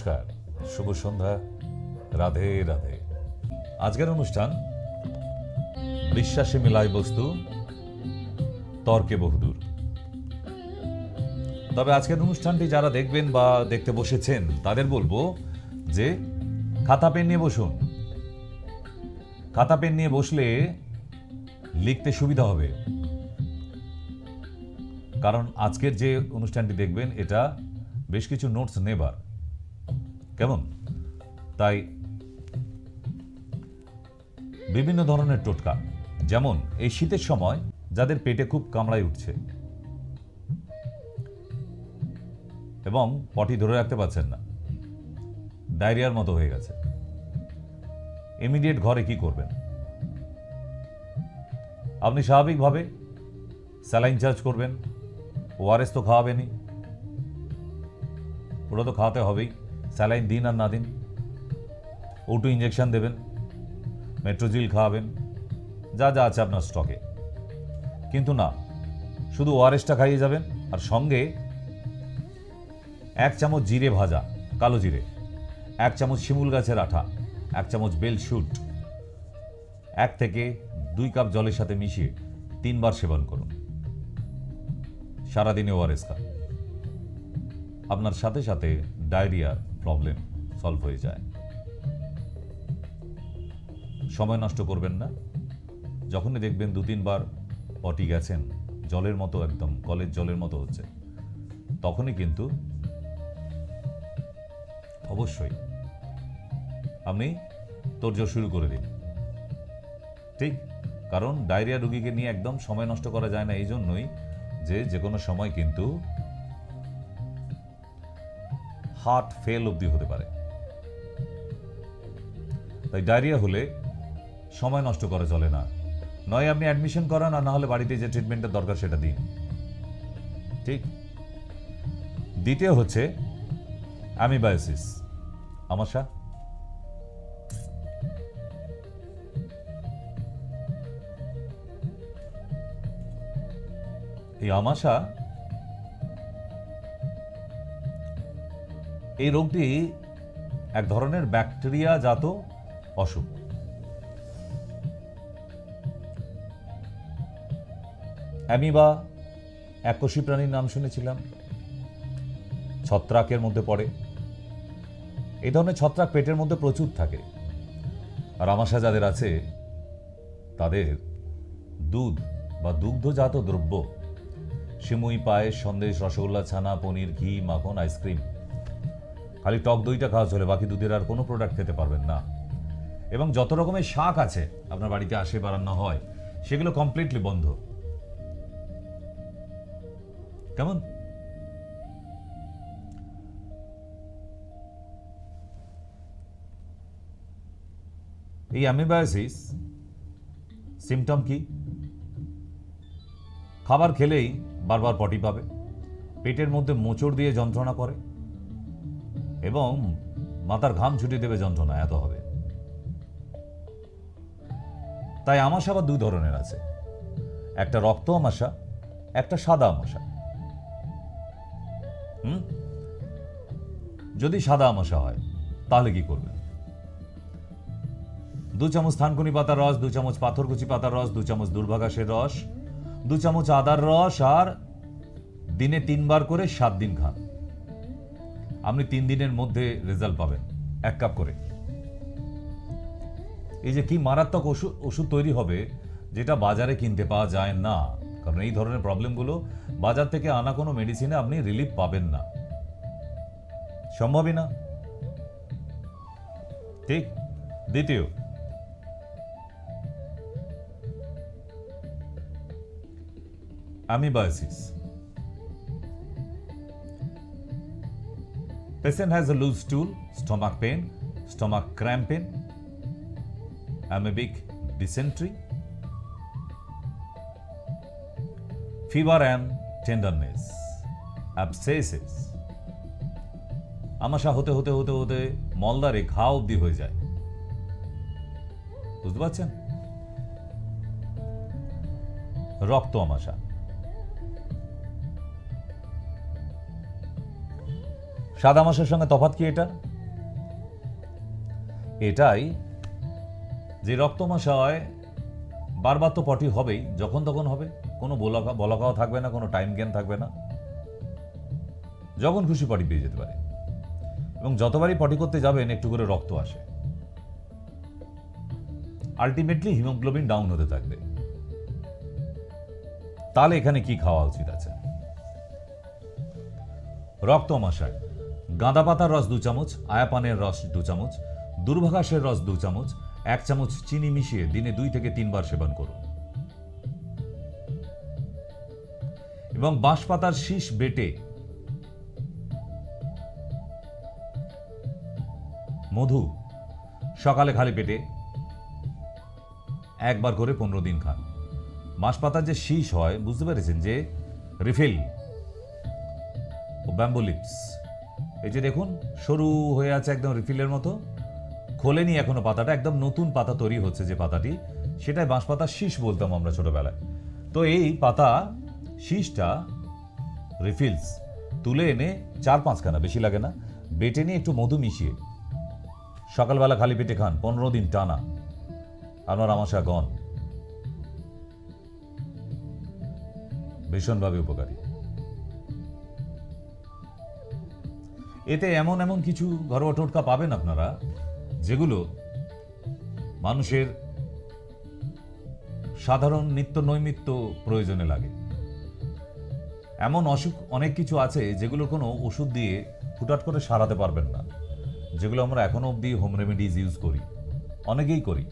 নমস্কার, শুভ সন্ধ্যা, রাধে রাধে। আজকের অনুষ্ঠান বিশ্বাসে মিলাই বস্তু, তর্কে বহুদূর। তবে আজকের অনুষ্ঠানটি যারা দেখবেন বা দেখতে বসেছেন তাদের বলবো যে খাতা পেন নিয়ে বসুন। খাতা পেন নিয়ে বসলে লিখতে সুবিধা হবে, কারণ আজকের যে অনুষ্ঠানটি দেখবেন এটা বেশ কিছু নোটস নেবার, কেমন? তাই বিভিন্ন ধরনের টোটকা, যেমন এই শীতের সময় যাদের পেটে খুব কামড়ায় উঠছে এবং পটি ধরে রাখতে পারছেন না, ডায়রিয়ার মতো হয়ে গেছে, ইমিডিয়েট ঘরে কি করবেন? আপনি স্বাভাবিকভাবে স্যালাইন চার্জ করবেন, ওআরএস তো খাওয়াবেনই, ওটা তো খাওয়াতে হবেই। স্যালাইন দিন আর না দিন, O2 ইঞ্জেকশন দেবেন, মেট্রোজিল খাওয়াবেন, যা যা আছে আপনার স্টকে। কিন্তু না, শুধু ওআরএসটা খাইয়ে যাবেন আর সঙ্গে 1 চামচ জিরে ভাজা, কালো জিরে, 1 চামচ শিমুল গাছের আঠা, 1 চামচ বেল শুট 1 থেকে 2 কাপ জলের সাথে মিশিয়ে 3 বার সেবন করুন। সারাদিনে ওআরএস খান, আপনার সাথে সাথে ডায়রিয়ার প্রবলেম সলভ হয়ে যায়। সময় নষ্ট করবেন না। যখনই দেখবেন 2-3 বার পটি গেছেন, জলের মতো, একদম কলের জলের মতো হচ্ছে, তখনই কিন্তু অবশ্যই আপনি তোড়জোড় শুরু করে দিন। ঠিক, কারণ ডায়রিয়া রোগীকে নিয়ে একদম সময় নষ্ট করা যায় না, এই জন্যই যে কোনো সময় কিন্তু হার্ট ফেল অবধি হতে পারে। তাই ডায়রিয়া হলে সময় নষ্ট করা চলে না। নয় আপনি অ্যাডমিশন করান, আর না হলে বাড়িতে যে ট্রিটমেন্টের দরকার সেটা দিন। ঠিক। দ্বিতীয় হচ্ছে অ্যামিবায়োসিস, আমাশা। এই আমাশা, এই রোগটি এক ধরনের ব্যাকটেরিয়া জাত অসুখ। অ্যামিবা এককোষী প্রাণীর নাম শুনেছিলাম, ছত্রাকের মধ্যে পড়ে। এই ধরনের ছত্রাক পেটের মধ্যে প্রচুর থাকে। আর আমাশা যাদের আছে তাদের দুধ বা দুগ্ধজাত দ্রব্য, সিমুই, পায়েস, সন্দেশ, রসগোল্লা, ছানা, পনির, ঘি, মাখন, আইসক্রিম, খালি টক দইটা খাওয়া চলে, বাকি দুধের আর কোনো প্রোডাক্ট খেতে পারবেন না। এবং যত রকমের শাক আছে আপনার বাড়িতে আসে বা রান্না হয়, সেগুলো কমপ্লিটলি বন্ধ। কেমন? এই অ্যামিবায়োসিস সিমটম কি? খাবার খেলেই বারবার পটি পাবে, পেটের মধ্যে মোচড় দিয়ে যন্ত্রণা করে এবং মাথার ঘাম ছুটে দেবে, যন্ত্রণা এত হবে। তাই আমাশা আবার 2 ধরনের আছে, একটা রক্ত আমাশা, একটা সাদা আমাশা। যদি সাদা আমাশা হয় তাহলে কি করবেন? 2 চামচ থানকুনি পাতার রস, 2 চামচ পাথরকুচি পাতার রস, 2 চামচ দুর্বাঘাসের রস, 2 চামচ আদার রস, আর দিনে 3 বার করে 7 দিন খান। আপনি 3 দিনের মধ্যে রেজাল্ট পাবেন, 1 কাপ করে। এই যে কি মারাত্মক ওষুধ তৈরি হবে, যেটা বাজারে কিনতে পাওয়া যায় না, কারণ এই ধরনের প্রবলেমগুলো বাজার থেকে আনা কোনো মেডিসিনে আপনি রিলিফ পাবেন না, সম্ভবই না। ঠিক। দ্বিতীয়, অ্যামিবায়োসিস। Patient has a loose stool, stomach pain, stomach cramping, amoebic dysentery, fever and tenderness, abscesses. আমাশা হতে হতে হতে হতে মলদারে ঘা অবধি হয়ে যায়, বুঝতে পারছেন? রক্ত আমাশা। সাদা মাছের সঙ্গে তফাৎ কি এটা? এটাই যে রক্তমাশয় বারবার তো পটি হবেই, যখন তখন হবে, কোনো বলাকাও থাকবে না, কোনো টাইম জ্ঞান থাকবে না, যখন খুশি পটি পেয়ে যেতে পারে। এবং যতবারই পটি করতে যাবেন একটু করে রক্ত আসে, আলটিমেটলি হিমোগ্লোবিন ডাউন হতে থাকবে। তাহলে এখানে কি খাওয়া উচিত আছে? রক্তমাশয় গাঁদা পাতার রস 2 চামচ, আয়াপানের রস 2 চামচ, দুর্ভাঘাসের রস 2 চামচ, 1 চামচ চিনি মিশিয়ে দিনে 2 থেকে 3 বার সেবন করুন। এবং বাঁশপাতার শীষ বেটে মধু সকালে খালি পেটে একবার করে 15 দিন খান। বাঁশপাতার যে শীষ হয়, বুঝতে পেরেছেন, যে রিফিল ও ব্যাম্বু লিপস, এই যে দেখুন সরু হয়ে আছে একদম রিফিলের মতো, খোলেনি এখনো পাতাটা, একদম নতুন পাতা তৈরি হচ্ছে যে পাতাটি, সেটাই বাঁশপাতার শীষ বলতাম আমরা ছোটবেলায়। তো এই পাতা শীষটা রিফিলস তুলে এনে 4-5 খানা, বেশি লাগে না, বেটে নিয়ে একটু মধু মিশিয়ে সকালবেলা খালি পেটে খান 15 দিন টানা, আপনার আমাশা গন। ভীষণভাবে উপকারী। এতে এমন এমন কিছু ঘরোয়া টোটকা পাবেন আপনারা যেগুলো মানুষের সাধারণ নিত্য নৈমিত্য প্রয়োজনে লাগে। এমন অসুখ অনেক কিছু আছে যেগুলোর কোনো ওষুধ দিয়ে হুটহাট করে সারাতে পারবেন না, যেগুলো আমরা এখনো অবধি হোম রেমেডিজ ইউজ করি, অনেকেই করি,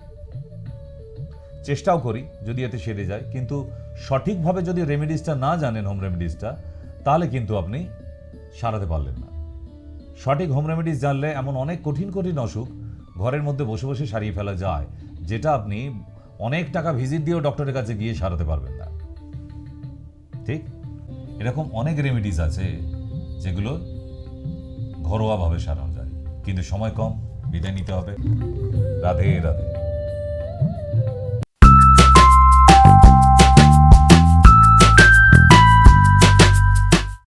চেষ্টাও করি যদি এতে সেরে যায়। কিন্তু সঠিকভাবে যদি রেমেডিসটা না জানেন, হোম রেমেডিসটা, তাহলে কিন্তু আপনি সারাতে পারলেন না। সঠিক হোম রেমেডিস জানলে এমন অনেক কঠিন কঠিন অসুখ ঘরের মধ্যে বসে বসে সারিয়ে ফেলা যায়, যেটা আপনি অনেক টাকা ভিজিট দিয়েও ডক্টরের কাছে গিয়ে সারাতে পারবেন না। ঠিক এরকম অনেক রেমেডিস আছে যেগুলো ঘরোয়াভাবে সারানো যায়, কিন্তু সময় কম, বিদায় নিতে হবে। রাধে রাধে।